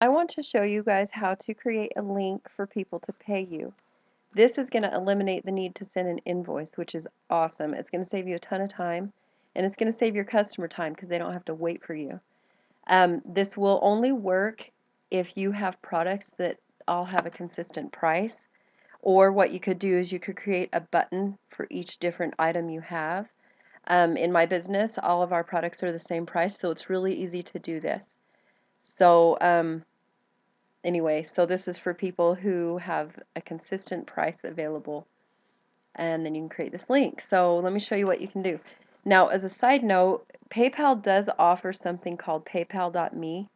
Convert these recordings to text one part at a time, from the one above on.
I want to show you guys how to create a link for people to pay you. This is going to eliminate the need to send an invoice, which is awesome. It's going to save you a ton of time, and it's going to save your customer time because they don't have to wait for you. This will only work if you have products that all have a consistent price, or what you could do is you could create a button for each different item you have. In my business, all of our products are the same price, so it's really easy to do this. So anyway, so this is for people who have a consistent price available, and then you can create this link. So let me show you what you can do. Now, as a side note, PayPal does offer something called paypal.me.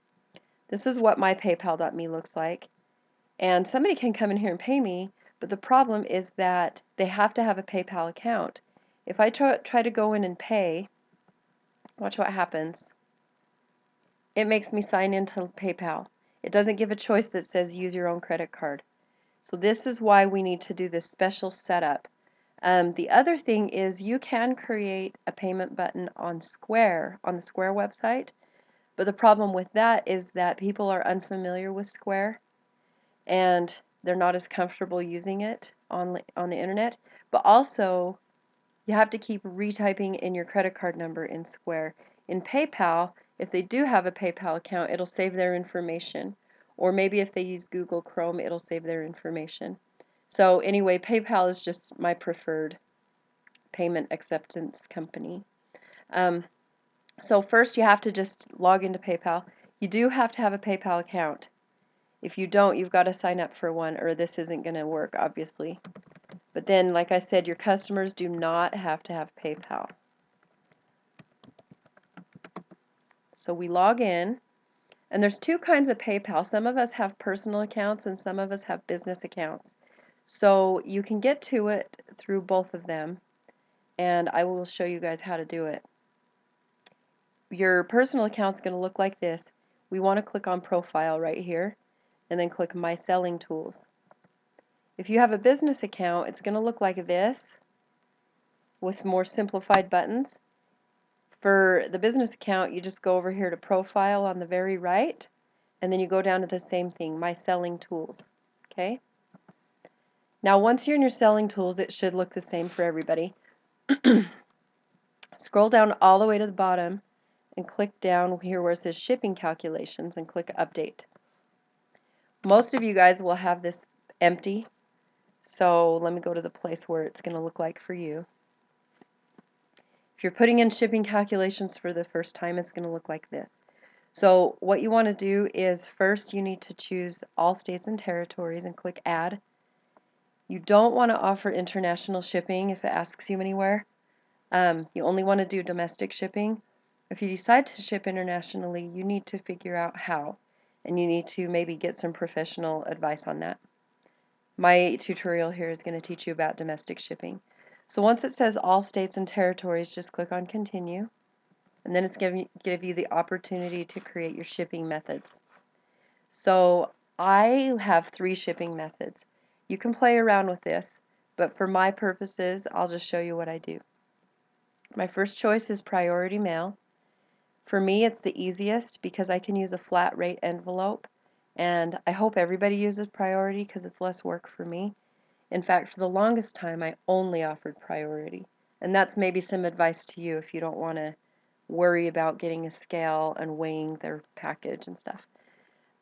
This is what my paypal.me looks like. And somebody can come in here and pay me, but the problem is that they have to have a PayPal account. If I try to go in and pay, watch what happens. It makes me sign into PayPal. It doesn't give a choice that says use your own credit card. So this is why we need to do this special setup. The other thing is you can create a payment button on Square, on the Square website, but the problem with that is that people are unfamiliar with Square and they're not as comfortable using it on the internet. But also, you have to keep retyping in your credit card number in Square. In PayPal, if they do have a PayPal account, it'll save their information. Or maybe if they use Google Chrome, it'll save their information. So anyway, PayPal is just my preferred payment acceptance company. So first you have to just log into PayPal. You do have to have a PayPal account. If you don't, you've got to sign up for one or this isn't going to work, obviously. But then, like I said, your customers do not have to have PayPal. So we log in, and there's two kinds of PayPal. Some of us have personal accounts and some of us have business accounts. So you can get to it through both of them, and I will show you guys how to do it. Your personal account is going to look like this. We want to click on Profile right here, and then click My Selling Tools. If you have a business account, it's going to look like this with more simplified buttons. For the business account, you just go over here to Profile on the very right, and then you go down to the same thing, My Selling Tools. Okay? Now, once you're in your Selling Tools, it should look the same for everybody. Scroll down all the way to the bottom and click down here where it says Shipping Calculations and click Update. Most of you guys will have this empty, so let me go to the place where it's going to look like for you. If you're putting in shipping calculations for the first time, it's going to look like this. So what you want to do is first you need to choose all states and territories and click Add. You don't want to offer international shipping if it asks you anywhere. You only want to do domestic shipping. If you decide to ship internationally, you need to figure out how, and you need to maybe get some professional advice on that. My tutorial here is going to teach you about domestic shipping. So once it says all states and territories, just click on Continue, and then it's going to give you the opportunity to create your shipping methods. So I have 3 shipping methods. You can play around with this, but for my purposes, I'll just show you what I do. My first choice is priority mail. For me, it's the easiest because I can use a flat rate envelope, and I hope everybody uses priority because it's less work for me. In fact, for the longest time, I only offered priority, and that's maybe some advice to you if you don't want to worry about getting a scale and weighing their package and stuff.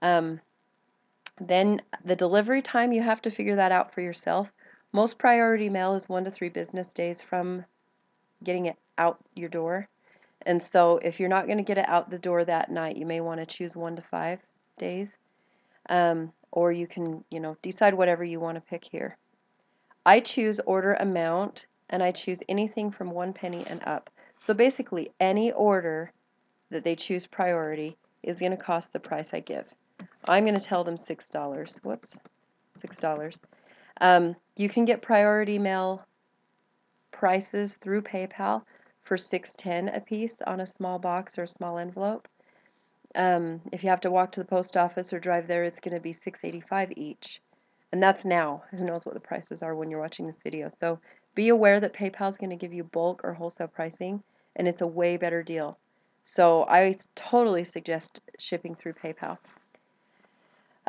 Then the delivery time, you have to figure that out for yourself. Most priority mail is 1 to 3 business days from getting it out your door. And so if you're not going to get it out the door that night, you may want to choose 1 to 5 days. Or you can, decide whatever you want to pick here. I choose order amount, and I choose anything from 1 penny and up. So basically, any order that they choose priority is going to cost the price I give. I'm going to tell them $6. Whoops, $6. You can get priority mail prices through PayPal for $6.10 a piece on a small box or a small envelope. If you have to walk to the post office or drive there, it's going to be $6.85 each. And that's now. Who knows what the prices are when you're watching this video. So be aware that PayPal is going to give you bulk or wholesale pricing, and it's a way better deal. So I totally suggest shipping through PayPal.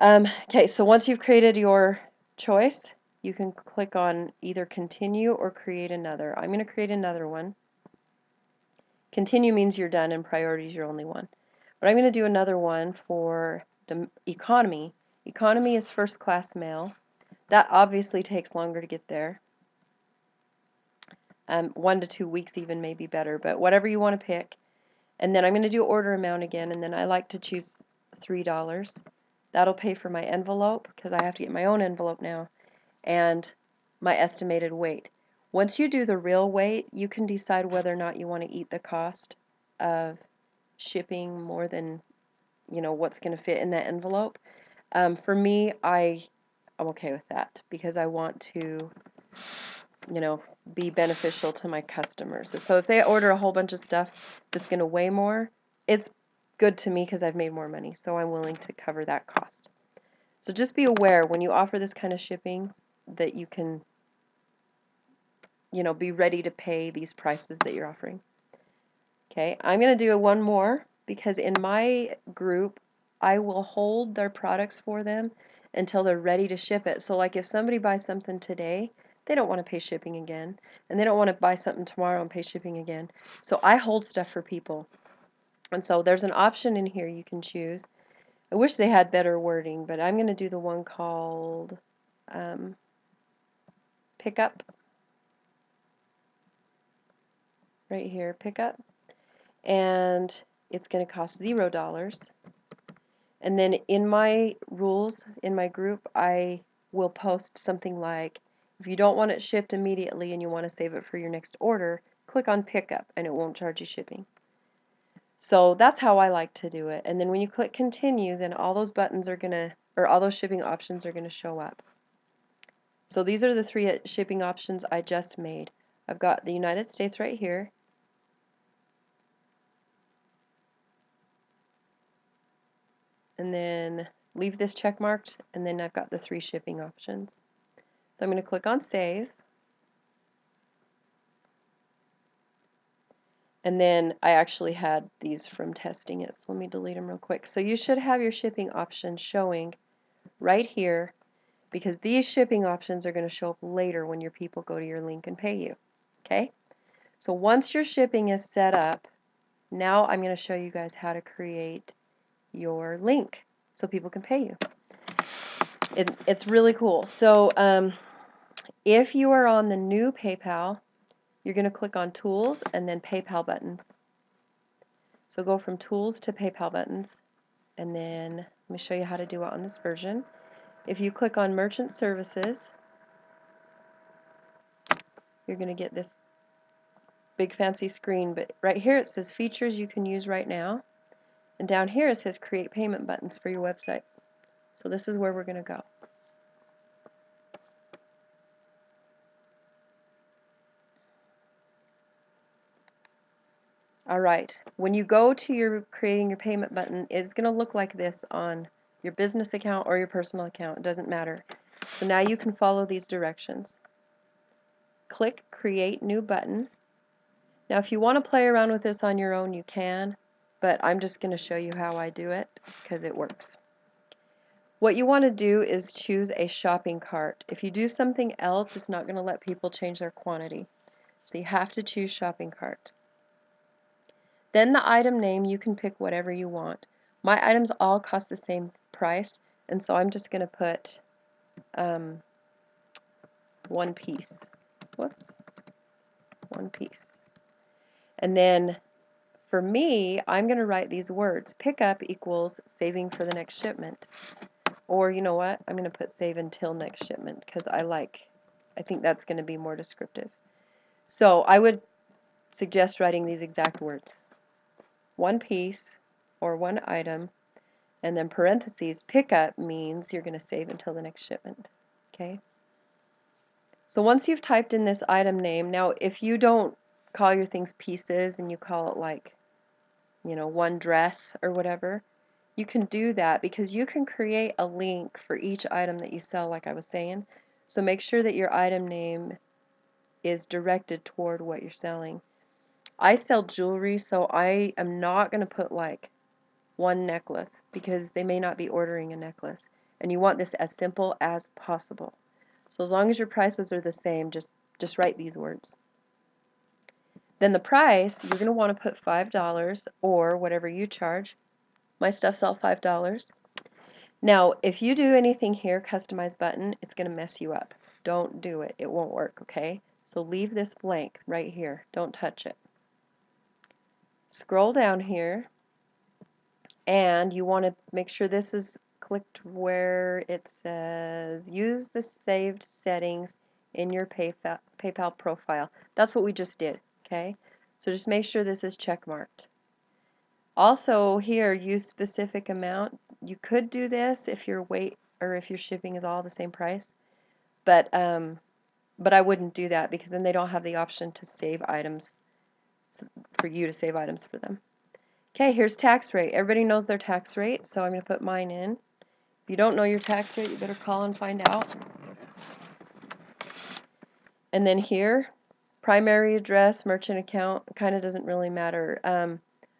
Okay, so once you've created your choice, you can click on either continue or create another. I'm going to create another one. Continue means you're done and priority is your only one. But I'm going to do another one for the economy. Economy is first class mail. That obviously takes longer to get there. 1 to 2 weeks even may be better, but whatever you want to pick. And then I'm going to do order amount again, and then I like to choose $3. That'll pay for my envelope, because I have to get my own envelope now, and my estimated weight. Once you do the real weight, you can decide whether or not you want to eat the cost of shipping more than, you know, what's going to fit in that envelope. For me, I'm okay with that because I want to, you know, be beneficial to my customers. So if they order a whole bunch of stuff that's going to weigh more, it's good to me because I've made more money, so I'm willing to cover that cost. So just be aware when you offer this kind of shipping that you can, you know, be ready to pay these prices that you're offering. Okay, I'm going to do one more because in my group, I will hold their products for them until they're ready to ship it. So like if somebody buys something today, they don't want to pay shipping again, and they don't want to buy something tomorrow and pay shipping again. So I hold stuff for people. And so there's an option in here you can choose. I wish they had better wording, but I'm going to do the one called pickup. Right here, pickup. And it's going to cost $0. And then in my rules, in my group, I will post something like, if you don't want it shipped immediately and you want to save it for your next order, click on pickup and it won't charge you shipping. So that's how I like to do it. And then when you click continue, then all those buttons are going to, or all those shipping options are going to show up. So these are the 3 shipping options I just made. I've got the United States right here. And then leave this check marked, and then I've got the 3 shipping options. So I'm going to click on save. And then I actually had these from testing it, so let me delete them real quick. So you should have your shipping options showing right here, because these shipping options are going to show up later when your people go to your link and pay you. Okay? So once your shipping is set up, now I'm going to show you guys how to create your link so people can pay you. It's really cool. So if you are on the new PayPal, you're going to click on Tools and then PayPal buttons. So go from Tools to PayPal buttons, and then let me show you how to do it on this version. If you click on Merchant Services, you're going to get this big fancy screen, but right here it says Features you can use right now, and down here it says Create Payment Buttons for your website. So this is where we're going to go. Alright, when you go to your creating your payment button, it's going to look like this on your business account or your personal account. It doesn't matter. So now you can follow these directions. Click Create New Button. Now if you want to play around with this on your own, you can, but I'm just going to show you how I do it because it works. What you want to do is choose a shopping cart. If you do something else, it's not going to let people change their quantity. So you have to choose shopping cart. Then the item name, you can pick whatever you want. My items all cost the same price, and so I'm just going to put one piece. Whoops. One piece. And then for me, I'm going to write these words. Pickup equals saving for the next shipment. Or you know what? I'm going to put save until next shipment because I think that's going to be more descriptive. So I would suggest writing these exact words. One piece or one item, and then parentheses, pickup means you're going to save until the next shipment. Okay? So once you've typed in this item name, now if you don't call your things pieces and you call it like, you know, one dress or whatever, you can do that because you can create a link for each item that you sell, like I was saying. So make sure that your item name is directed toward what you're selling. I sell jewelry, so I am not going to put like one necklace because they may not be ordering a necklace. And you want this as simple as possible. So as long as your prices are the same, just write these words. Then the price, you're going to want to put $5 or whatever you charge. My stuff's all $5. Now, if you do anything here, customize button, it's going to mess you up. Don't do it. It won't work, okay? So leave this blank right here. Don't touch it. Scroll down here, and you want to make sure this is clicked where it says use the saved settings in your PayPal profile. That's what we just did, okay? So just make sure this is check marked. Also here, use specific amount. You could do this if your weight or if your shipping is all the same price, but I wouldn't do that because then they don't have the option to save items for you to save items for them. Okay, here's tax rate. Everybody knows their tax rate, so I'm going to put mine in. If you don't know your tax rate, you better call and find out. And then here, primary address, merchant account, kind of doesn't really matter.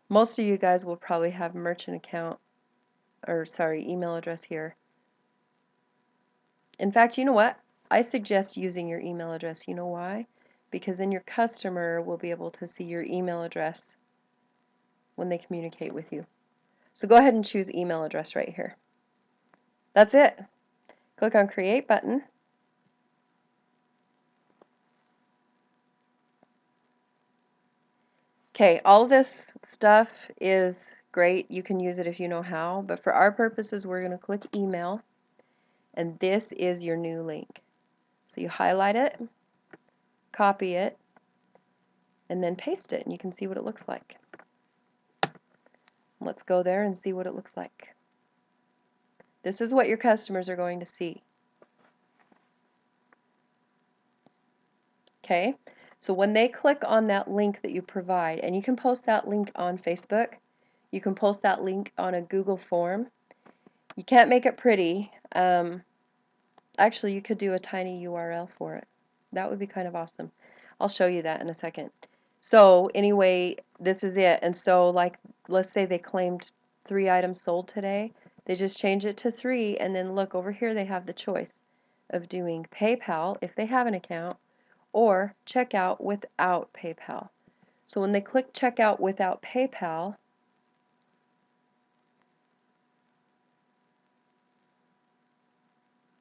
Most of you guys will probably have merchant account, or sorry, email address here. In fact, you know what? I suggest using your email address. You know why? Because then your customer will be able to see your email address when they communicate with you. So go ahead and choose email address right here. That's it. Click on Create button. Okay, all of this stuff is great. You can use it if you know how, but for our purposes, we're going to click Email, and this is your new link. So you highlight it, copy it, and then paste it, and you can see what it looks like. Let's go there and see what it looks like. This is what your customers are going to see. Okay, so when they click on that link that you provide, and you can post that link on Facebook, you can post that link on a Google form. You can't make it pretty. Actually, you could do a tiny URL for it. That would be kind of awesome. I'll show you that in a second. So anyway, this is it. And so like, let's say they claimed 3 items sold today. They just change it to 3, and then look over here, they have the choice of doing PayPal if they have an account, or checkout without PayPal. So when they click checkout without PayPal,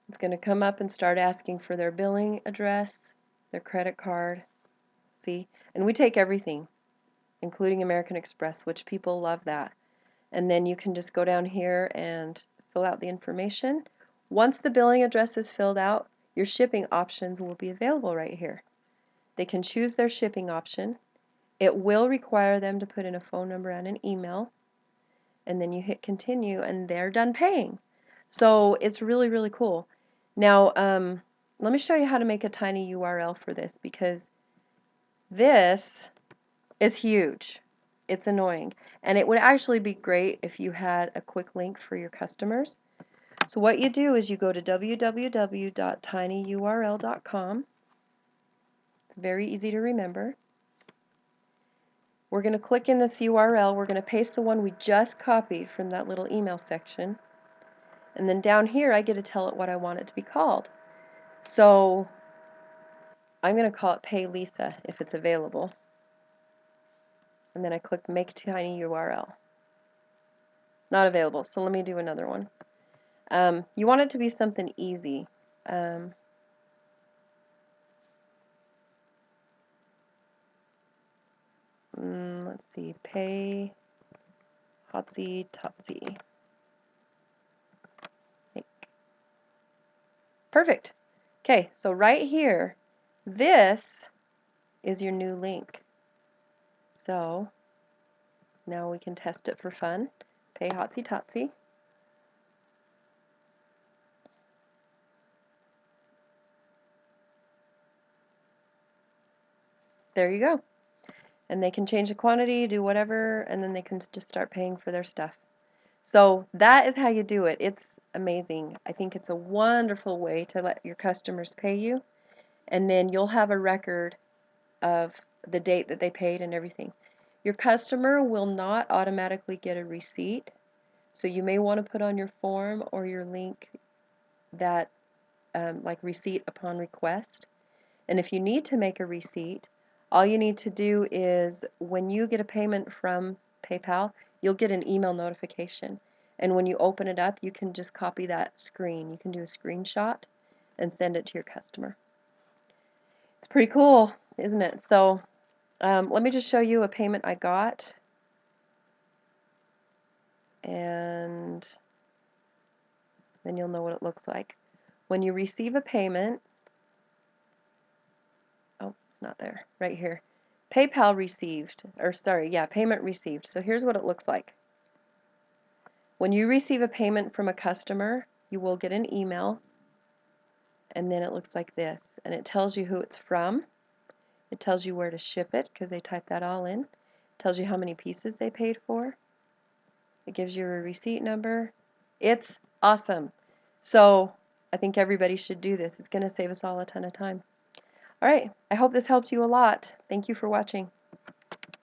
it's going to come up and start asking for their billing address, their credit card, see? And we take everything, including American Express, which people love that. And then you can just go down here and fill out the information. Once the billing address is filled out, your shipping options will be available right here. They can choose their shipping option. It will require them to put in a phone number and an email, and then you hit continue and they're done paying. So it's really, really cool. Now, let me show you how to make a tiny URL for this, because this is huge. It's annoying. And it would actually be great if you had a quick link for your customers. So what you do is you go to www.tinyurl.com. It's very easy to remember. We're going to click in this URL. We're going to paste the one we just copied from that little email section. And then down here, I get to tell it what I want it to be called. So I'm going to call it Pay Lisa if it's available. And then I click Make Tiny URL. Not available, so let me do another one. You want it to be something easy. Let's see, Pay Hotsy Totsy. Perfect. Okay, so right here, this is your new link. So now we can test it for fun. Pay Hotsy Totsy. There you go. And they can change the quantity, do whatever, and then they can just start paying for their stuff. So that is how you do it. It's amazing. I think it's a wonderful way to let your customers pay you, and then you'll have a record of the date that they paid and everything. Your customer will not automatically get a receipt, so you may want to put on your form or your link that like receipt upon request. And if you need to make a receipt, all you need to do is when you get a payment from PayPal, you'll get an email notification. And when you open it up, you can just copy that screen. You can do a screenshot and send it to your customer. It's pretty cool, isn't it? So let me just show you a payment I got. And then you'll know what it looks like. When you receive a payment, oh, it's not there, right here. PayPal received, or sorry, yeah, payment received. So here's what it looks like. When you receive a payment from a customer, you will get an email, and then it looks like this. And it tells you who it's from. It tells you where to ship it, because they type that all in. It tells you how many pieces they paid for. It gives you a receipt number. It's awesome. So I think everybody should do this. It's going to save us all a ton of time. All right, I hope this helped you a lot. Thank you for watching.